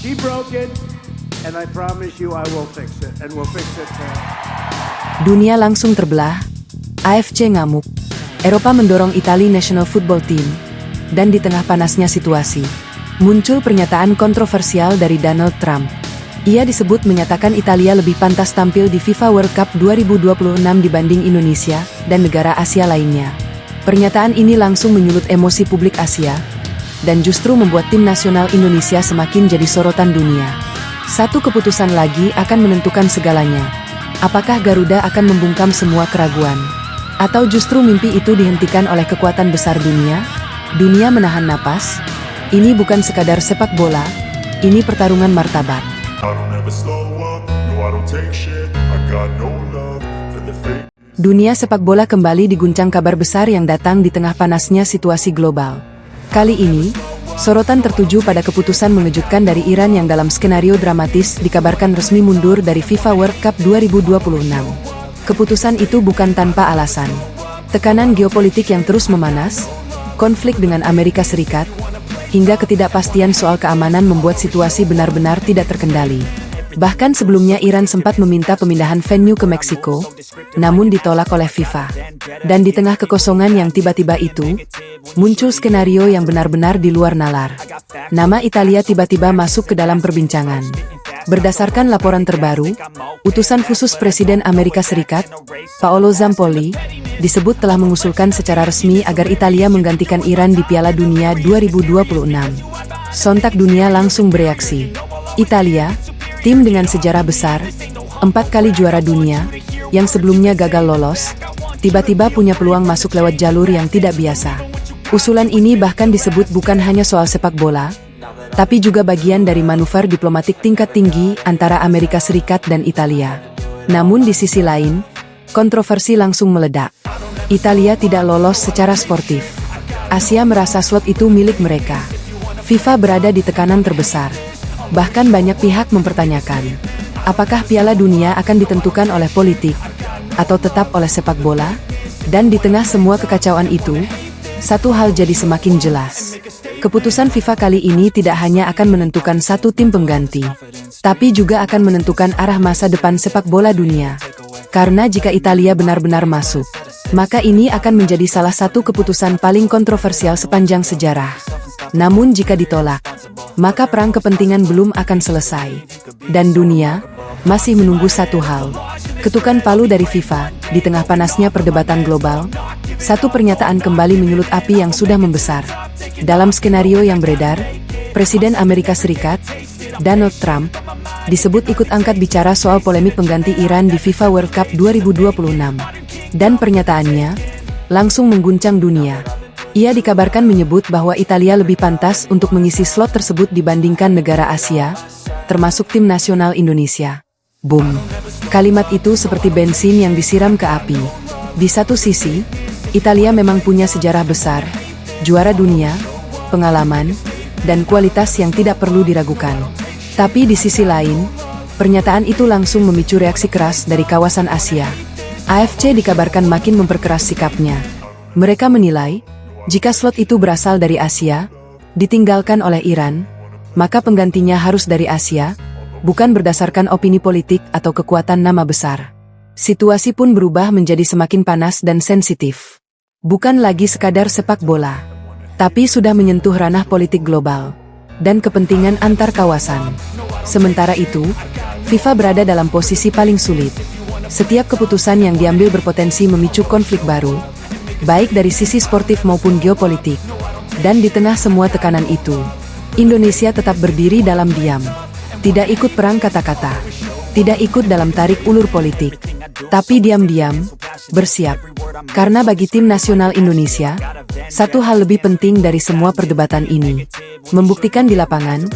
She broke it, and I promise you I will fix it, and we'll fix it. Dunia langsung terbelah, AFC ngamuk, Eropa mendorong Italia National Football Team, dan di tengah panasnya situasi, muncul pernyataan kontroversial dari Donald Trump. Ia disebut menyatakan Italia lebih pantas tampil di FIFA World Cup 2026 dibanding Indonesia dan negara Asia lainnya. Pernyataan ini langsung menyulut emosi publik Asia, dan justru membuat tim nasional Indonesia semakin jadi sorotan dunia. Satu keputusan lagi akan menentukan segalanya. Apakah Garuda akan membungkam semua keraguan? Atau justru mimpi itu dihentikan oleh kekuatan besar dunia? Dunia menahan napas. Ini bukan sekadar sepak bola, ini pertarungan martabat. Dunia sepak bola kembali diguncang kabar besar yang datang di tengah panasnya situasi global. Kali ini, sorotan tertuju pada keputusan mengejutkan dari Iran yang dalam skenario dramatis dikabarkan resmi mundur dari FIFA World Cup 2026. Keputusan itu bukan tanpa alasan. Tekanan geopolitik yang terus memanas, konflik dengan Amerika Serikat, hingga ketidakpastian soal keamanan membuat situasi benar-benar tidak terkendali. Bahkan sebelumnya Iran sempat meminta pemindahan venue ke Meksiko, namun ditolak oleh FIFA. Dan di tengah kekosongan yang tiba-tiba itu, muncul skenario yang benar-benar di luar nalar. Nama Italia tiba-tiba masuk ke dalam perbincangan. Berdasarkan laporan terbaru, utusan khusus Presiden Amerika Serikat, Paolo Zampolli, disebut telah mengusulkan secara resmi agar Italia menggantikan Iran di Piala Dunia 2026. Sontak dunia langsung bereaksi. Italia, tim dengan sejarah besar, 4 kali juara dunia, yang sebelumnya gagal lolos, tiba-tiba punya peluang masuk lewat jalur yang tidak biasa. Usulan ini bahkan disebut bukan hanya soal sepak bola, tapi juga bagian dari manuver diplomatik tingkat tinggi antara Amerika Serikat dan Italia. Namun di sisi lain, kontroversi langsung meledak. Italia tidak lolos secara sportif. Asia merasa slot itu milik mereka. FIFA berada di tekanan terbesar. Bahkan banyak pihak mempertanyakan, apakah Piala Dunia akan ditentukan oleh politik, atau tetap oleh sepak bola? Dan di tengah semua kekacauan itu, satu hal jadi semakin jelas. Keputusan FIFA kali ini tidak hanya akan menentukan satu tim pengganti, tapi juga akan menentukan arah masa depan sepak bola dunia. Karena jika Italia benar-benar masuk, maka ini akan menjadi salah satu keputusan paling kontroversial sepanjang sejarah. Namun jika ditolak, maka perang kepentingan belum akan selesai. Dan dunia masih menunggu satu hal. Ketukan palu dari FIFA, di tengah panasnya perdebatan global, satu pernyataan kembali menyulut api yang sudah membesar. Dalam skenario yang beredar, Presiden Amerika Serikat, Donald Trump, disebut ikut angkat bicara soal polemik pengganti Iran di FIFA World Cup 2026. Dan pernyataannya langsung mengguncang dunia. Ia dikabarkan menyebut bahwa Italia lebih pantas untuk mengisi slot tersebut dibandingkan negara Asia, termasuk tim nasional Indonesia. Boom! Kalimat itu seperti bensin yang disiram ke api. Di satu sisi, Italia memang punya sejarah besar, juara dunia, pengalaman, dan kualitas yang tidak perlu diragukan. Tapi di sisi lain, pernyataan itu langsung memicu reaksi keras dari kawasan Asia. AFC dikabarkan makin memperkeras sikapnya. Mereka menilai, jika slot itu berasal dari Asia, ditinggalkan oleh Iran, maka penggantinya harus dari Asia, bukan berdasarkan opini politik atau kekuatan nama besar. Situasi pun berubah menjadi semakin panas dan sensitif. Bukan lagi sekadar sepak bola, tapi sudah menyentuh ranah politik global dan kepentingan antar kawasan. Sementara itu, FIFA berada dalam posisi paling sulit. Setiap keputusan yang diambil berpotensi memicu konflik baru, baik dari sisi sportif maupun geopolitik. Dan di tengah semua tekanan itu, Indonesia tetap berdiri dalam diam. Tidak ikut perang kata-kata, tidak ikut dalam tarik ulur politik, tapi diam-diam, bersiap. Karena bagi tim nasional Indonesia, satu hal lebih penting dari semua perdebatan ini, membuktikan di lapangan,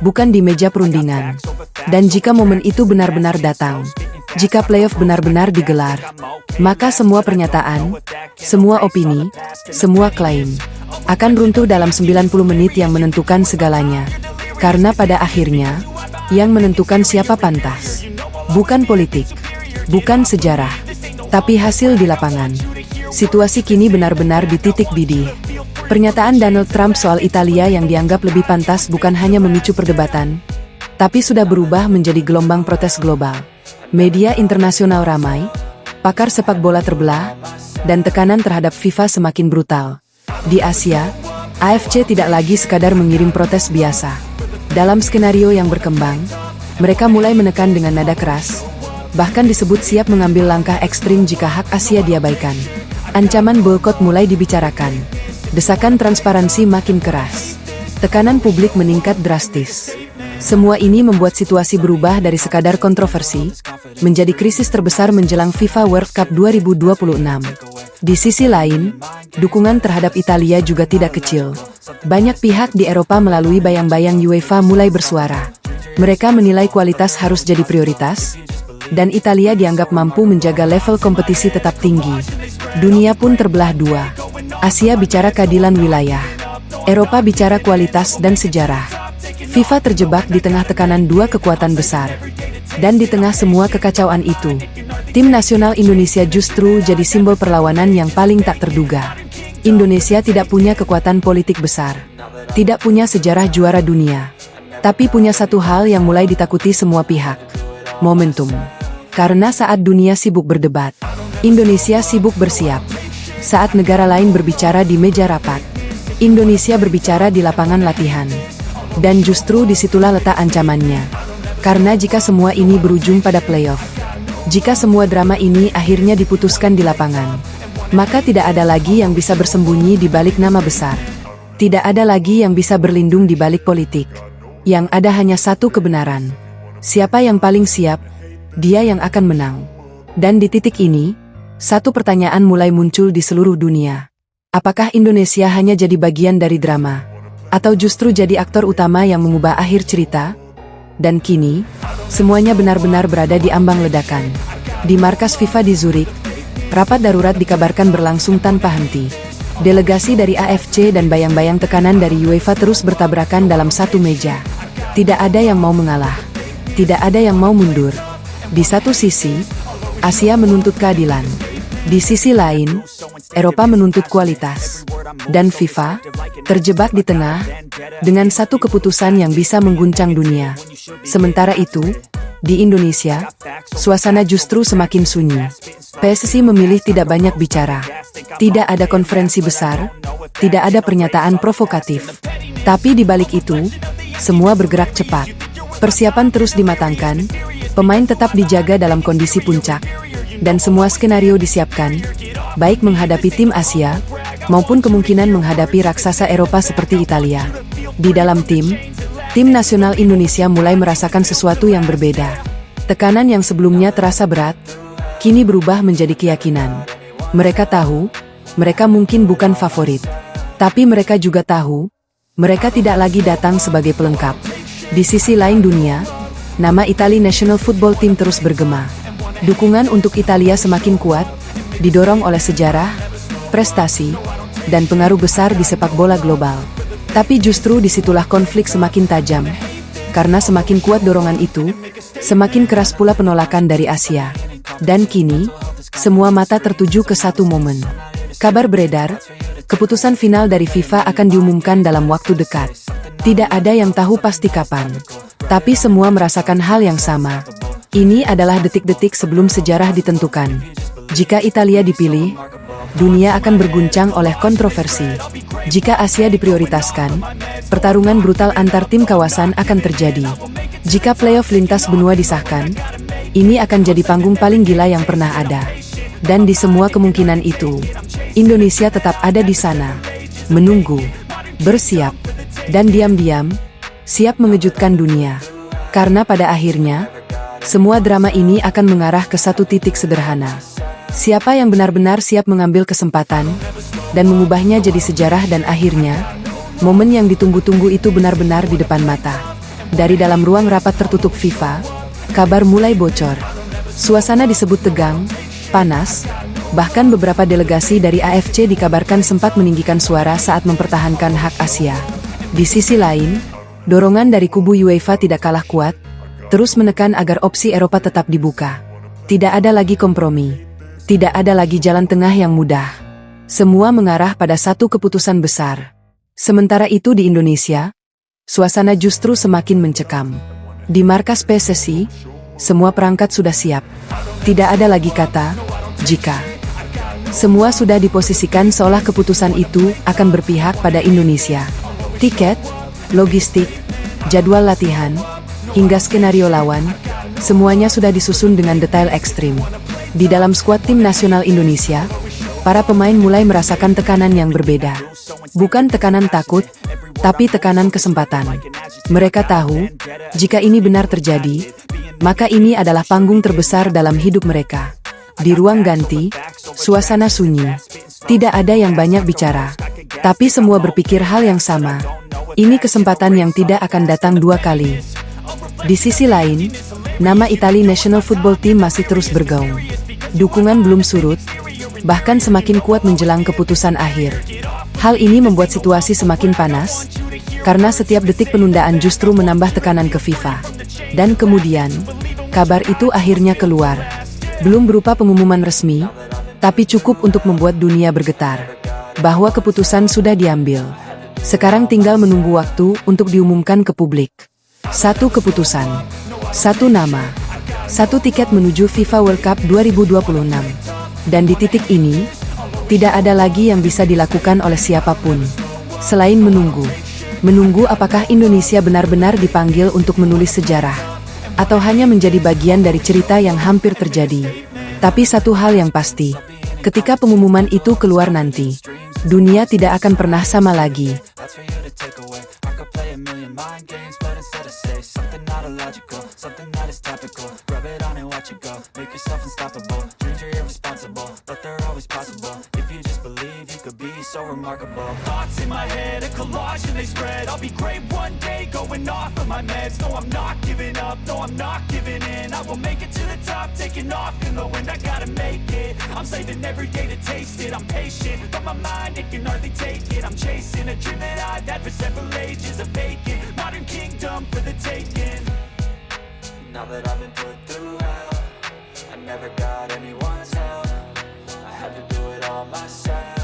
bukan di meja perundingan. Dan jika momen itu benar-benar datang, jika playoff benar-benar digelar, maka semua pernyataan, semua opini, semua klaim, akan runtuh dalam 90 menit yang menentukan segalanya. Karena pada akhirnya, yang menentukan siapa pantas, bukan politik, bukan sejarah, tapi hasil di lapangan. Situasi kini benar-benar di titik bidih. Pernyataan Donald Trump soal Italia yang dianggap lebih pantas bukan hanya memicu perdebatan, tapi sudah berubah menjadi gelombang protes global. Media internasional ramai, pakar sepak bola terbelah, dan tekanan terhadap FIFA semakin brutal. Di Asia, AFC tidak lagi sekadar mengirim protes biasa. Dalam skenario yang berkembang, mereka mulai menekan dengan nada keras, bahkan disebut siap mengambil langkah ekstrim jika hak Asia diabaikan. Ancaman boikot mulai dibicarakan. Desakan transparansi makin keras. Tekanan publik meningkat drastis. Semua ini membuat situasi berubah dari sekadar kontroversi, menjadi krisis terbesar menjelang FIFA World Cup 2026. Di sisi lain, dukungan terhadap Italia juga tidak kecil. Banyak pihak di Eropa melalui bayang-bayang UEFA mulai bersuara. Mereka menilai kualitas harus jadi prioritas, dan Italia dianggap mampu menjaga level kompetisi tetap tinggi. Dunia pun terbelah dua. Asia bicara keadilan wilayah. Eropa bicara kualitas dan sejarah. FIFA terjebak di tengah tekanan dua kekuatan besar. Dan di tengah semua kekacauan itu, tim nasional Indonesia justru jadi simbol perlawanan yang paling tak terduga. Indonesia tidak punya kekuatan politik besar, tidak punya sejarah juara dunia, tapi punya satu hal yang mulai ditakuti semua pihak: momentum. Karena saat dunia sibuk berdebat, Indonesia sibuk bersiap. Saat negara lain berbicara di meja rapat, Indonesia berbicara di lapangan latihan. Dan justru disitulah letak ancamannya. Karena jika semua ini berujung pada playoff, jika semua drama ini akhirnya diputuskan di lapangan, maka tidak ada lagi yang bisa bersembunyi di balik nama besar. Tidak ada lagi yang bisa berlindung di balik politik. Yang ada hanya satu kebenaran. Siapa yang paling siap, dia yang akan menang. Dan di titik ini, satu pertanyaan mulai muncul di seluruh dunia. Apakah Indonesia hanya jadi bagian dari drama? Atau justru jadi aktor utama yang mengubah akhir cerita? Dan kini, semuanya benar-benar berada di ambang ledakan. Di markas FIFA di Zurich, rapat darurat dikabarkan berlangsung tanpa henti. Delegasi dari AFC dan bayang-bayang tekanan dari UEFA terus bertabrakan dalam satu meja. Tidak ada yang mau mengalah. Tidak ada yang mau mundur. Di satu sisi, Asia menuntut keadilan. Di sisi lain, Eropa menuntut kualitas. Dan FIFA terjebak di tengah dengan satu keputusan yang bisa mengguncang dunia. Sementara itu, di Indonesia, suasana justru semakin sunyi. PSSI memilih tidak banyak bicara. Tidak ada konferensi besar, tidak ada pernyataan provokatif. Tapi di balik itu, semua bergerak cepat. Persiapan terus dimatangkan, pemain tetap dijaga dalam kondisi puncak, dan semua skenario disiapkan, baik menghadapi tim Asia, maupun kemungkinan menghadapi raksasa Eropa seperti Italia. Di dalam tim nasional Indonesia mulai merasakan sesuatu yang berbeda. Tekanan yang sebelumnya terasa berat, kini berubah menjadi keyakinan. Mereka tahu, mereka mungkin bukan favorit. Tapi mereka juga tahu, mereka tidak lagi datang sebagai pelengkap. Di sisi lain dunia, nama Italia National Football Team terus bergema. Dukungan untuk Italia semakin kuat, didorong oleh sejarah, prestasi, dan pengaruh besar di sepak bola global. Tapi justru disitulah konflik semakin tajam. Karena semakin kuat dorongan itu, semakin keras pula penolakan dari Asia. Dan kini, semua mata tertuju ke satu momen. Kabar beredar, keputusan final dari FIFA akan diumumkan dalam waktu dekat. Tidak ada yang tahu pasti kapan. Tapi semua merasakan hal yang sama. Ini adalah detik-detik sebelum sejarah ditentukan. Jika Italia dipilih, dunia akan berguncang oleh kontroversi. Jika Asia diprioritaskan, pertarungan brutal antar tim kawasan akan terjadi. Jika playoff lintas benua disahkan, ini akan jadi panggung paling gila yang pernah ada. Dan di semua kemungkinan itu, Indonesia tetap ada di sana, menunggu, bersiap, dan diam-diam, siap mengejutkan dunia. Karena pada akhirnya, semua drama ini akan mengarah ke satu titik sederhana. Siapa yang benar-benar siap mengambil kesempatan dan mengubahnya jadi sejarah, dan akhirnya, momen yang ditunggu-tunggu itu benar-benar di depan mata. Dari dalam ruang rapat tertutup FIFA, kabar mulai bocor. Suasana disebut tegang, panas, bahkan beberapa delegasi dari AFC dikabarkan sempat meninggikan suara saat mempertahankan hak Asia. Di sisi lain, dorongan dari kubu UEFA tidak kalah kuat, terus menekan agar opsi Eropa tetap dibuka. Tidak ada lagi kompromi. Tidak ada lagi jalan tengah yang mudah. Semua mengarah pada satu keputusan besar. Sementara itu di Indonesia, suasana justru semakin mencekam. Di markas PSSI, semua perangkat sudah siap. Tidak ada lagi kata, jika. Semua sudah diposisikan seolah keputusan itu akan berpihak pada Indonesia. Tiket, logistik, jadwal latihan, hingga skenario lawan, semuanya sudah disusun dengan detail ekstrim. Di dalam skuad tim nasional Indonesia, para pemain mulai merasakan tekanan yang berbeda. Bukan tekanan takut, tapi tekanan kesempatan. Mereka tahu, jika ini benar terjadi, maka ini adalah panggung terbesar dalam hidup mereka. Di ruang ganti, suasana sunyi. Tidak ada yang banyak bicara. Tapi semua berpikir hal yang sama. Ini kesempatan yang tidak akan datang dua kali. Di sisi lain, nama Italia National Football Team masih terus bergaung. Dukungan belum surut, bahkan semakin kuat menjelang keputusan akhir. Hal ini membuat situasi semakin panas, karena setiap detik penundaan justru menambah tekanan ke FIFA. Dan kemudian, kabar itu akhirnya keluar. Belum berupa pengumuman resmi, tapi cukup untuk membuat dunia bergetar. Bahwa keputusan sudah diambil. Sekarang tinggal menunggu waktu untuk diumumkan ke publik. Satu keputusan, satu nama, satu tiket menuju FIFA World Cup 2026. Dan di titik ini, tidak ada lagi yang bisa dilakukan oleh siapapun, selain menunggu. Menunggu apakah Indonesia benar-benar dipanggil untuk menulis sejarah, atau hanya menjadi bagian dari cerita yang hampir terjadi. Tapi satu hal yang pasti, ketika pengumuman itu keluar nanti, dunia tidak akan pernah sama lagi. So remarkable. Thoughts in my head, a collage and they spread. I'll be great one day, going off of my meds. No, I'm not giving up, no, I'm not giving in. I will make it to the top, taking off in the wind. I gotta make it, I'm saving every day to taste it. I'm patient, but my mind, it can hardly take it. I'm chasing a dream that I've had for several ages. A vacant, modern kingdom for the taking. Now that I've been put through hell, I never got anyone's help. I had to do it all myself.